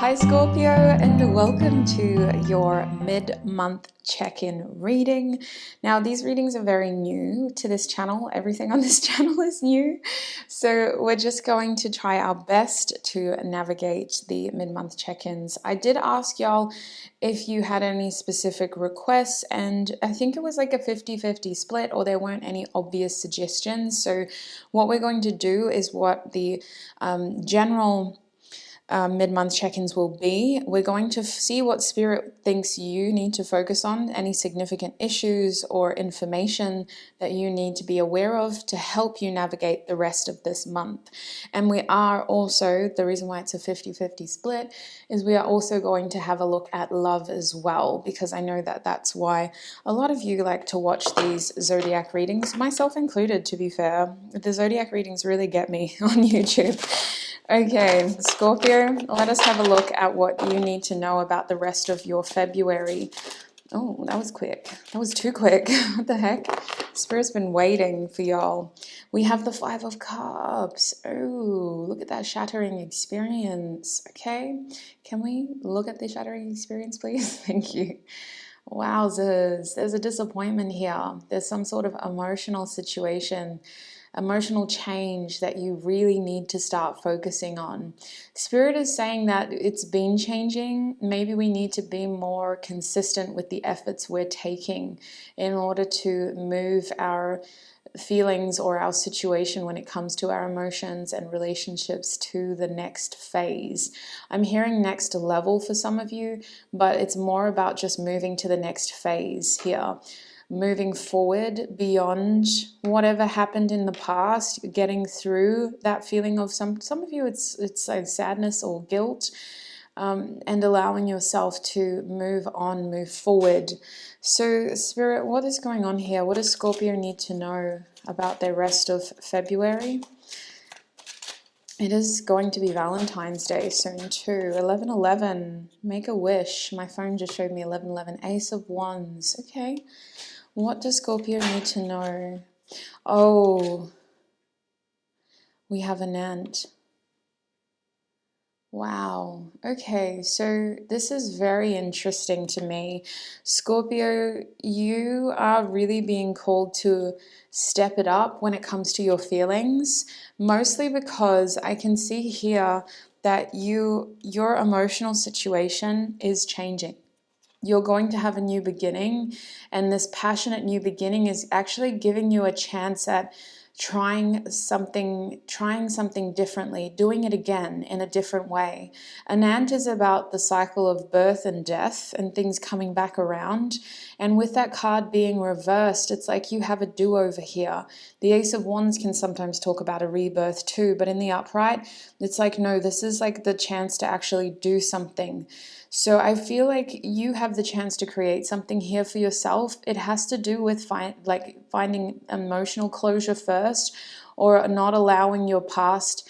Hi Scorpio, and welcome to your mid-month check-in reading. Now these readings are very new to this channel. Everything on this channel is new. So we're just going to try our best to navigate the mid-month check-ins. I did ask y'all if you had any specific requests, and I think it was like a 50-50 split, or there weren't any obvious suggestions. So what we're going to do is what the general mid-month check-ins will be. We're going to see what Spirit thinks you need to focus on, any significant issues or information that you need to be aware of to help you navigate the rest of this month. And we are also, the reason why it's a 50-50 split is we are also going to have a look at love as well, because I know that that's why a lot of you like to watch these zodiac readings, myself included, to be fair. The zodiac readings really get me on YouTube. Okay, Scorpio, let us have a look at what you need to know about the rest of your February. Oh, that was quick. That was too quick. What the heck? Spirit's been waiting for y'all. We have the Five of Cups. Oh, look at that shattering experience. Okay, can we look at the shattering experience, please? Thank you. Wowzers, there's a disappointment here. There's some sort of emotional situation, emotional change that you really need to start focusing on. Spirit is saying that it's been changing. Maybe we need to be more consistent with the efforts we're taking in order to move our feelings or our situation when it comes to our emotions and relationships to the next phase. I'm hearing next level for some of you, but it's more about just moving to the next phase here. Moving forward beyond whatever happened in the past, getting through that feeling of some of you it's like sadness or guilt, and allowing yourself to move on, move forward. So Spirit, what is going on here? What does Scorpio need to know about the rest of February? It is going to be Valentine's Day soon too. 11/11, make a wish. My phone just showed me 11/11, Ace of Wands. Okay. What does Scorpio need to know? Oh, we have an ant. Wow. Okay, so this is very interesting to me. Scorpio, you are really being called to step it up when it comes to your feelings, mostly because I can see here that your emotional situation is changing. You're going to have a new beginning, and this passionate new beginning is actually giving you a chance at trying something differently, doing it again in a different way. Anant is about the cycle of birth and death and things coming back around. And with that card being reversed, it's like you have a do-over here. The Ace of Wands can sometimes talk about a rebirth too, but in the upright, it's like, no, this is like the chance to actually do something. So I feel like you have the chance to create something here for yourself. It has to do with finding emotional closure first, or not allowing your past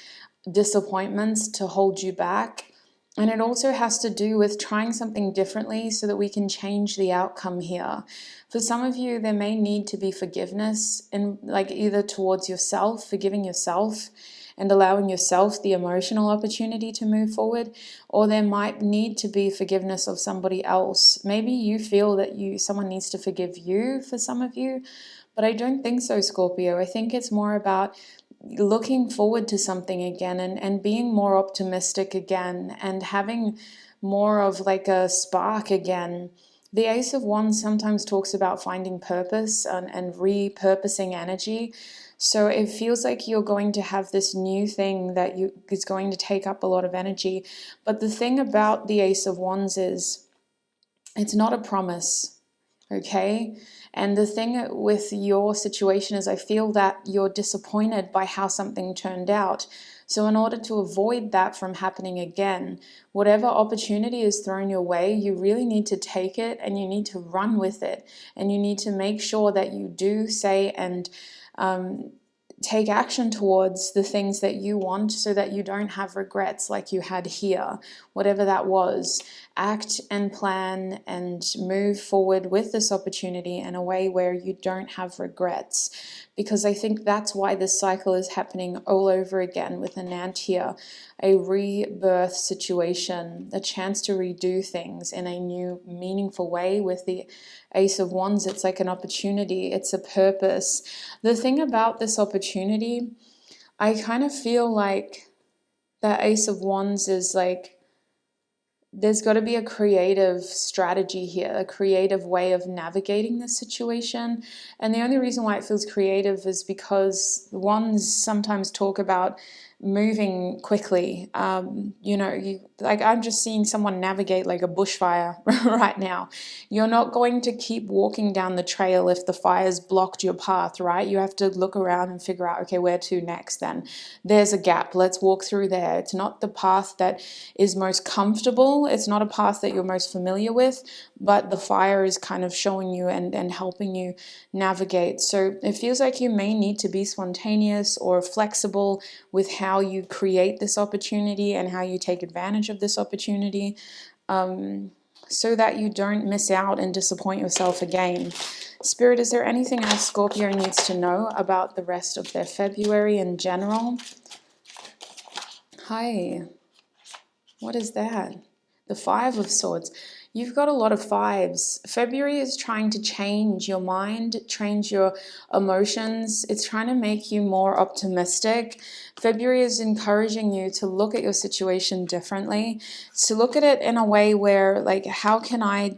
disappointments to hold you back. And it also has to do with trying something differently so that we can change the outcome here. For some of you, there may need to be forgiveness, and like either towards yourself, forgiving yourself and allowing yourself the emotional opportunity to move forward, or there might need to be forgiveness of somebody else. Maybe you feel that someone needs to forgive you for some of you, but I don't think so, Scorpio. I think it's more about looking forward to something again, and being more optimistic again, and having more of like a spark again. The Ace of Wands sometimes talks about finding purpose and repurposing energy. So it feels like you're going to have this new thing that is going to take up a lot of energy. But the thing about the Ace of Wands is it's not a promise, okay? And the thing with your situation is I feel that you're disappointed by how something turned out. So in order to avoid that from happening again, whatever opportunity is thrown your way, you really need to take it and you need to run with it. And you need to make sure that you do say and take action towards the things that you want, so that you don't have regrets like you had here, whatever that was. Act and plan and move forward with this opportunity in a way where you don't have regrets. because I think that's why this cycle is happening all over again with Anant here. A rebirth situation, a chance to redo things in a new, meaningful way. With the Ace of Wands, it's like an opportunity, it's a purpose. The thing about this opportunity, I kind of feel like the Ace of Wands is like, there's got to be a creative strategy here, a creative way of navigating this situation. And the only reason why it feels creative is because wands sometimes talk about moving quickly. Like I'm just seeing someone navigate like a bushfire right now. You're not going to keep walking down the trail if the fire's blocked your path, right? You have to look around and figure out, okay, where to next then? There's a gap, let's walk through there. It's not the path that is most comfortable. It's not a path that you're most familiar with, but the fire is kind of showing you and helping you navigate. So it feels like you may need to be spontaneous or flexible with how you create this opportunity and how you take advantage of this opportunity, so that you don't miss out and disappoint yourself again. Spirit, is there anything else Scorpio needs to know about the rest of their February in general? Hi. What is that? The Five of Swords. You've got a lot of fives. February is trying to change your mind, change your emotions. It's trying to make you more optimistic. February is encouraging you to look at your situation differently, to look at it in a way where, like, how can I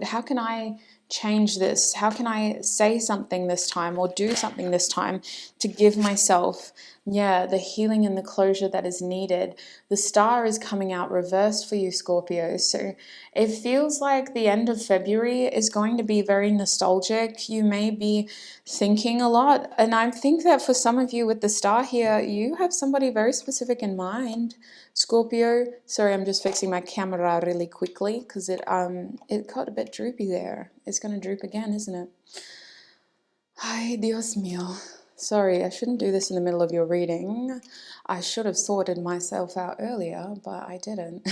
how can I change this? How can I say something this time or do something this time to give myself, the healing and the closure that is needed? The star is coming out reversed for you, Scorpio. So it feels like the end of February is going to be very nostalgic. You may be thinking a lot. And I think that for some of you with the star here, you have somebody very specific in mind, Scorpio. Sorry, I'm just fixing my camera really quickly because it got a bit droopy there. It's going to droop again, isn't it? Ay, Dios mío. Sorry, I shouldn't do this in the middle of your reading. I should have sorted myself out earlier, but I didn't.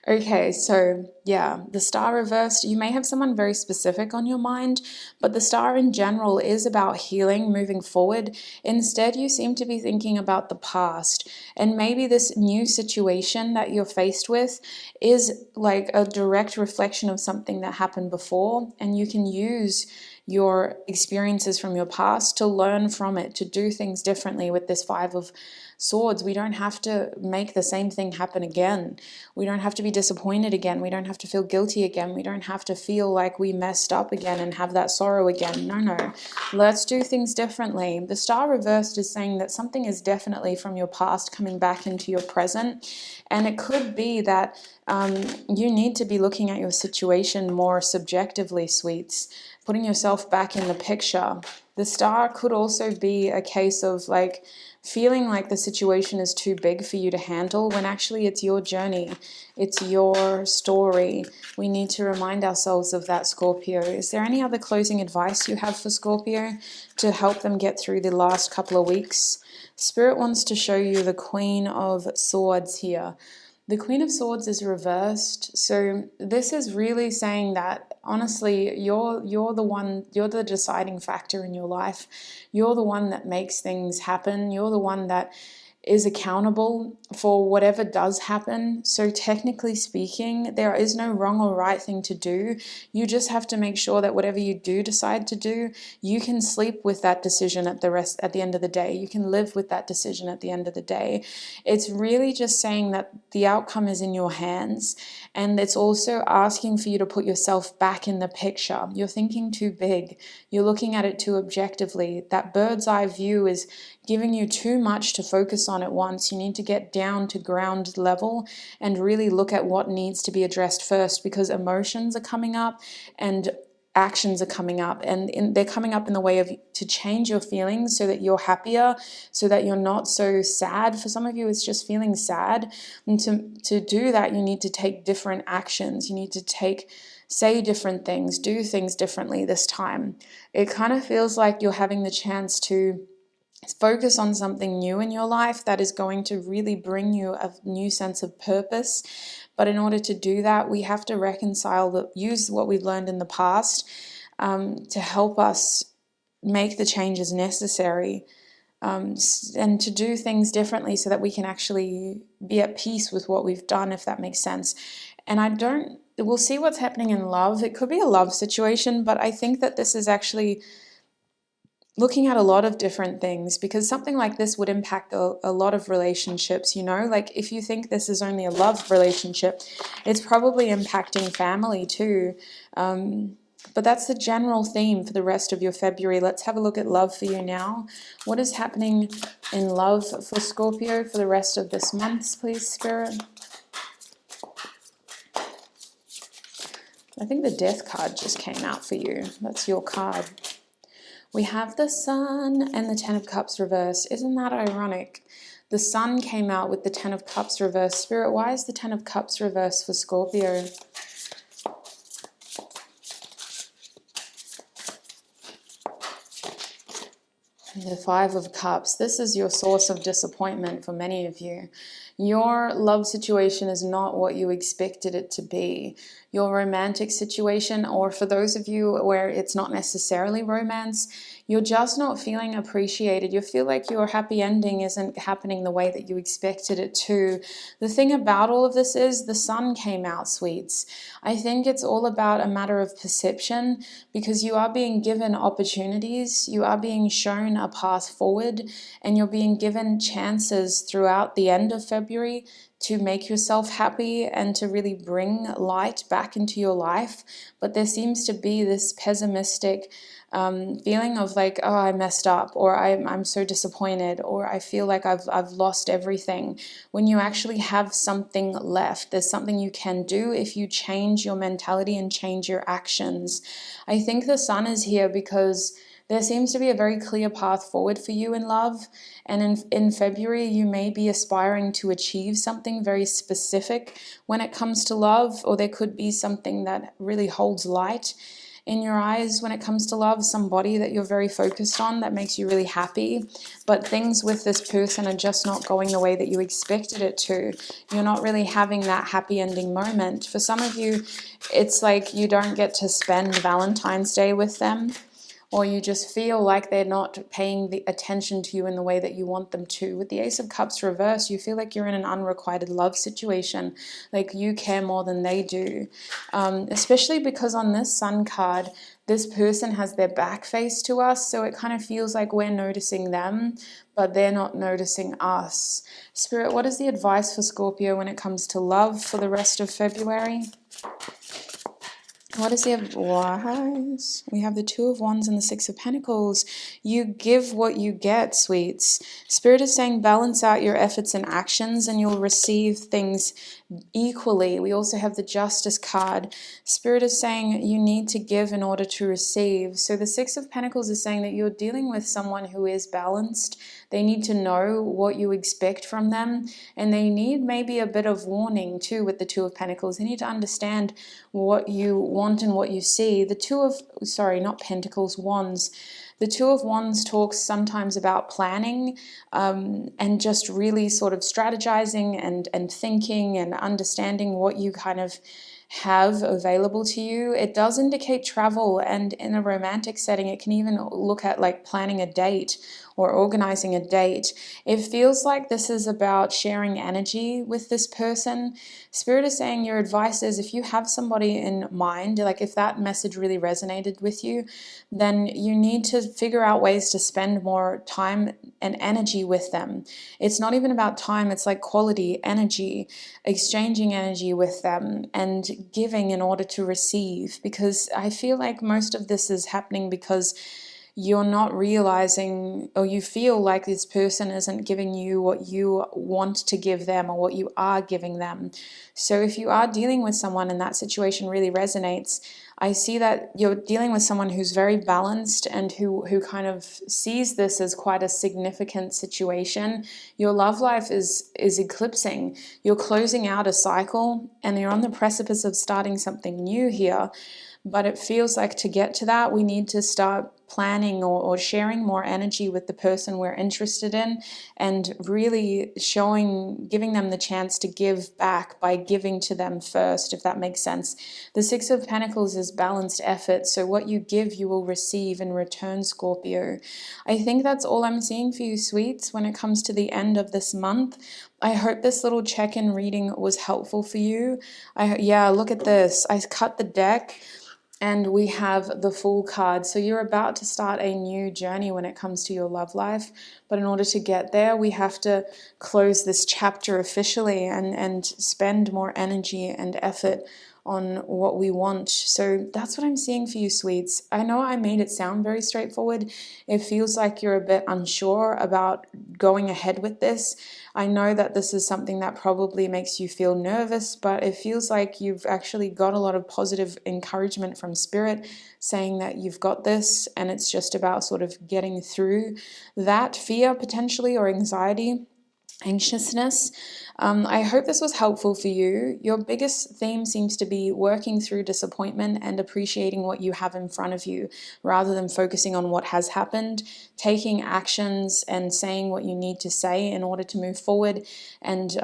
Okay, so yeah, the star reversed. You may have someone very specific on your mind, but the star in general is about healing, moving forward. Instead, you seem to be thinking about the past, and maybe this new situation that you're faced with is like a direct reflection of something that happened before, and you can use your experiences from your past to learn from it, to do things differently. With this Five of Swords, we don't have to make the same thing happen again. We don't have to be disappointed again. We don't have to feel guilty again. We don't have to feel like we messed up again and have that sorrow again. No. Let's do things differently. The star reversed is saying that something is definitely from your past coming back into your present. And it could be that you need to be looking at your situation more subjectively, sweets, putting yourself back in the picture. The star could also be a case of like feeling like the situation is too big for you to handle, when actually it's your journey, it's your story. We need to remind ourselves of that, Scorpio. Is there any other closing advice you have for Scorpio to help them get through the last couple of weeks? Spirit wants to show you the Queen of Swords here. The Queen of Swords is reversed, so this is really saying that honestly, you're the deciding factor in your life. You're the one that makes things happen. You're the one that is accountable for whatever does happen. So technically speaking, there is no wrong or right thing to do. You just have to make sure that whatever you do decide to do, you can sleep with that decision at the end of the day. You can live with that decision at the end of the day. It's really just saying that the outcome is in your hands, and it's also asking for you to put yourself back in the picture. You're thinking too big. You're looking at it too objectively. That bird's eye view is giving you too much to focus on at once. You need to get down to ground level and really look at what needs to be addressed first, because emotions are coming up and actions are coming up, and they're coming up in the way of to change your feelings so that you're happier, so that you're not so sad. For some of you, it's just feeling sad, and to do that, you need to take different actions. You need to say different things, do things differently this time. It kind of feels like you're having the chance to focus on something new in your life that is going to really bring you a new sense of purpose. But in order to do that, we have to use what we've learned in the past to help us make the changes necessary, and to do things differently so that we can actually be at peace with what we've done, if that makes sense. And we'll see what's happening in love. It could be a love situation, but I think that this is actually looking at a lot of different things, because something like this would impact a lot of relationships, like if you think this is only a love relationship, it's probably impacting family too. But that's the general theme for the rest of your February. Let's have a look at love for you now. What is happening in love for Scorpio for the rest of this month, please, Spirit? I think the Death card just came out for you. That's your card. We have the Sun and the Ten of Cups reverse. Isn't that ironic? The Sun came out with the Ten of Cups reverse. Spirit, why is the Ten of Cups reverse for Scorpio? The Five of Cups. This is your source of disappointment for many of you. Your love situation is not what you expected it to be. Your romantic situation, or for those of you where it's not necessarily romance, you're just not feeling appreciated. You feel like your happy ending isn't happening the way that you expected it to. The thing about all of this is the Sun came out, sweets. I think it's all about a matter of perception, because you are being given opportunities, you are being shown a path forward, and you're being given chances throughout the end of February to make yourself happy and to really bring light back into your life. But there seems to be this pessimistic feeling of like, oh, I messed up, or I'm so disappointed, or I feel like I've lost everything, when you actually have something left. There's something you can do if you change your mentality and change your actions. I think the Sun is here because there seems to be a very clear path forward for you in love. And in February, you may be aspiring to achieve something very specific when it comes to love, or there could be something that really holds light in your eyes when it comes to love, somebody that you're very focused on that makes you really happy. But things with this person are just not going the way that you expected it to. You're not really having that happy ending moment. For some of you, it's like you don't get to spend Valentine's Day with them, or you just feel like they're not paying the attention to you in the way that you want them to. With the Ace of Cups reverse, you feel like you're in an unrequited love situation, like you care more than they do. Especially because on this Sun card, this person has their back face to us, so it kind of feels like we're noticing them, but they're not noticing us. Spirit, what is the advice for Scorpio when it comes to love for the rest of February? What is the advice? We have the Two of Wands and the Six of Pentacles. You give what you get, sweets. Spirit is saying balance out your efforts and actions and you'll receive things equally. We also have the Justice card. Spirit is saying you need to give in order to receive. So the Six of Pentacles is saying that you're dealing with someone who is balanced. They need to know what you expect from them, and they need maybe a bit of warning too with the Two of Pentacles. They need to understand what you want and what you see. The Wands. The Two of Wands talks sometimes about planning and just really sort of strategizing and thinking and understanding what you kind of have available to you. It does indicate travel, and in a romantic setting, it can even look at like planning a date or organizing a date. It feels like this is about sharing energy with this person. Spirit is saying your advice is if you have somebody in mind, like if that message really resonated with you, then you need to figure out ways to spend more time and energy with them. It's not even about time, it's like quality energy, exchanging energy with them and giving in order to receive, because I feel like most of this is happening because you're not realizing, or you feel like this person isn't giving you what you want to give them or what you are giving them. So if you are dealing with someone and that situation really resonates, I see that you're dealing with someone who's very balanced and who kind of sees this as quite a significant situation. Your love life is eclipsing. You're closing out a cycle and you're on the precipice of starting something new here. But it feels like to get to that, we need to start planning or sharing more energy with the person we're interested in, and really giving them the chance to give back by giving to them first, if that makes sense. The Six of Pentacles is balanced effort, so what you give, you will receive in return, Scorpio. I think that's all I'm seeing for you, sweets, when it comes to the end of this month. I hope this little check-in reading was helpful for you. Yeah, look at this. I cut the deck and we have the Fool card. So you're about to start a new journey when it comes to your love life. But in order to get there, we have to close this chapter officially and spend more energy and effort on what we want. So that's what I'm seeing for you, sweets. I know I made it sound very straightforward. It feels like you're a bit unsure about going ahead with this. I know that this is something that probably makes you feel nervous, but it feels like you've actually got a lot of positive encouragement from Spirit saying that you've got this, and it's just about sort of getting through that fear potentially, or anxiety, anxiousness. I hope this was helpful for you. Your biggest theme seems to be working through disappointment and appreciating what you have in front of you rather than focusing on what has happened, taking actions and saying what you need to say in order to move forward and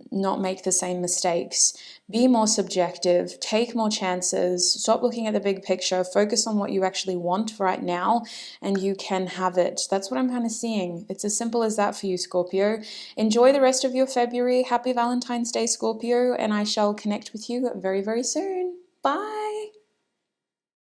not make the same mistakes. Be more subjective, take more chances, stop looking at the big picture, focus on what you actually want right now, and you can have it. That's what I'm kind of seeing. It's as simple as that for you, Scorpio. Enjoy the rest of your February. Happy Valentine's Day, Scorpio, and I shall connect with you very, very soon. Bye.